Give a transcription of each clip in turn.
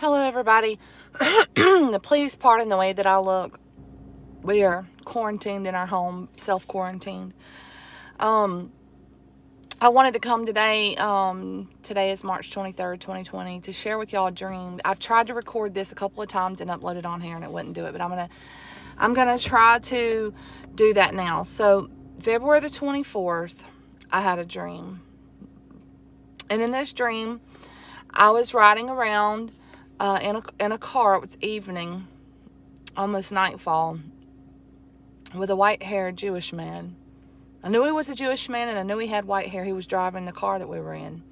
Hello, everybody. Please pardon the way that I look. We are quarantined in our home, self-quarantined. Um, I wanted to come today. Today is March 23rd, 2020, to share with y'all a dream. I've tried to record this a couple of times and upload it on here, and it wouldn't do it. But I'm gonna try to do that now. So February the 24th, I had a dream, and in this dream, I was riding around in a car. It was evening, almost nightfall, with a white-haired Jewish man. I knew he was a Jewish man, and I knew he had white hair. He was driving the car that we were in,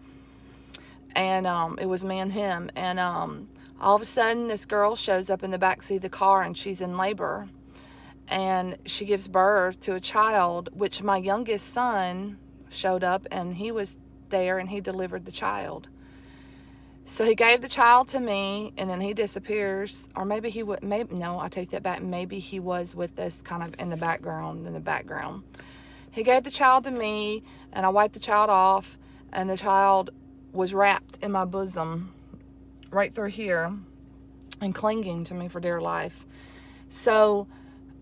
and it was me and him. And all of a sudden, this girl shows up in the backseat of the car, and she's in labor, and she gives birth to a child, which my youngest son showed up, and he was there, and he delivered the child. So he gave the child to me, and then he disappears. Or maybe he would, maybe, no, I take that back. Maybe he was with us kind of in the background, He gave the child to me, and I wiped the child off, and the child was wrapped in my bosom right through here and clinging to me for dear life. So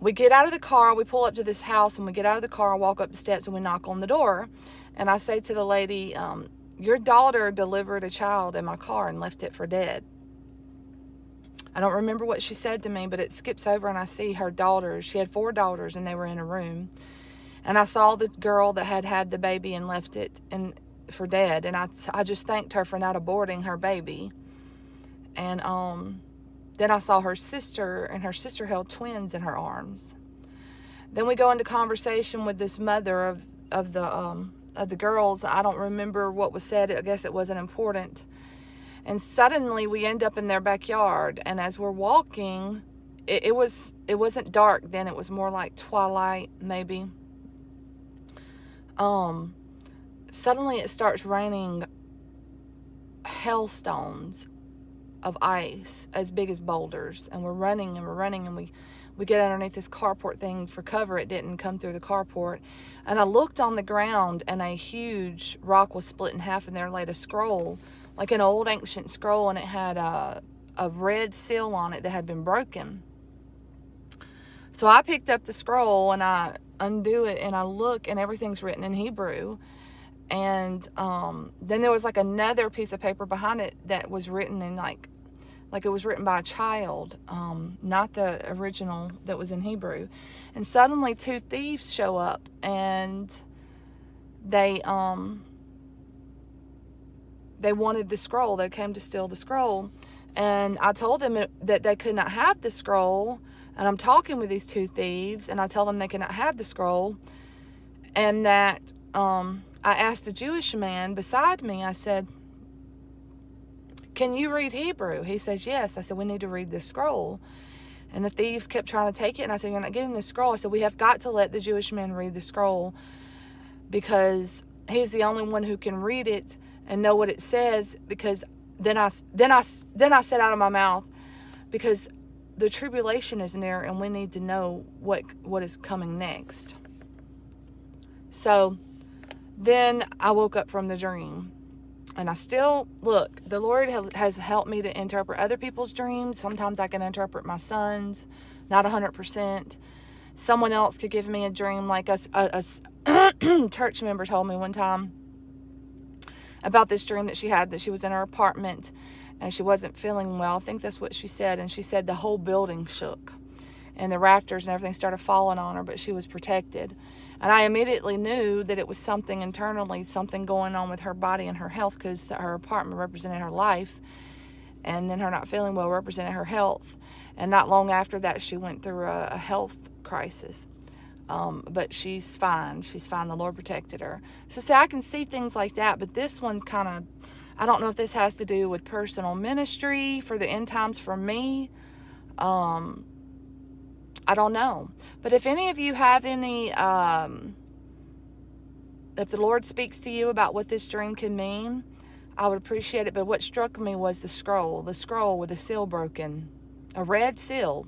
we get out of the car, we pull up to this house, and we get out of the car and walk up the steps, and we knock on the door. And I say to the lady, your daughter delivered a child in my car and left it for dead. I don't remember what she said to me, but it skips over and I see her daughters. She had 4 daughters and they were in a room. And I saw the girl that had the baby and left it for dead. And I just thanked her for not aborting her baby. And then I saw her sister, and her sister held twins in her arms. Then we go into conversation with this mother of the girls. I don't remember what was said. I guess it wasn't important. And suddenly we end up in their backyard. And as we're walking, it wasn't dark then. It was more like twilight, maybe. Suddenly it starts raining hailstones of ice as big as boulders. And we're running, and we get underneath this carport thing for cover. It didn't come through the carport. And I looked on the ground, and a huge rock was split in half, and there laid a scroll, like an old ancient scroll, and it had a red seal on it that had been broken. So I picked up the scroll, and I undo it, and I look, and everything's written in Hebrew. And then there was like another piece of paper behind it that was written in like it was written by a child, not the original that was in Hebrew. And suddenly 2 thieves show up, and they wanted the scroll. They came to steal the scroll. And I told them that they could not have the scroll. And I'm talking with these 2 thieves, and I tell them they cannot have the scroll. And that I asked a Jewish man beside me, I said, can you read Hebrew? He says, yes. I said, we need to read this scroll. And the thieves kept trying to take it. And I said, you're not getting the scroll. I said, we have got to let the Jewish man read the scroll, because he's the only one who can read it and know what it says. Because then I said out of my mouth, because the tribulation is near, and we need to know what is coming next. So then I woke up from the dream. And I still, look, the Lord has helped me to interpret other people's dreams. Sometimes I can interpret my son's, not 100%. Someone else could give me a dream, like a church member told me one time about this dream that she had, that she was in her apartment and she wasn't feeling well. I think that's what she said. And she said the whole building shook, and the rafters and everything started falling on her, but she was protected. And I immediately knew that it was something internally, something going on with her body and her health, because her apartment represented her life, and then her not feeling well represented her health. And not long after that, she went through a health crisis. But she's fine. She's fine. The Lord protected her. So see, I can see things like that, but this one kind of, I don't know if this has to do with personal ministry for the end times for me. I don't know. But if any of you have any, if the Lord speaks to you about what this dream can mean, I would appreciate it. But what struck me was the scroll with the seal broken, a red seal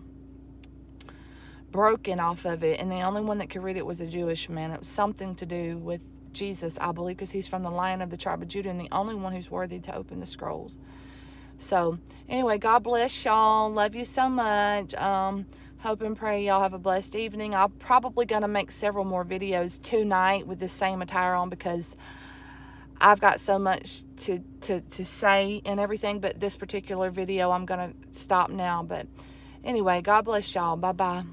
broken off of it. And the only one that could read it was a Jewish man. It was something to do with Jesus, I believe, because he's from the line of the tribe of Judah, and the only one who's worthy to open the scrolls. So anyway, God bless y'all. Love you so much. Hope and pray y'all have a blessed evening. I'm probably going to make several more videos tonight with the same attire on, because I've got so much to say and everything. But this particular video, I'm going to stop now. But anyway, God bless y'all. Bye-bye.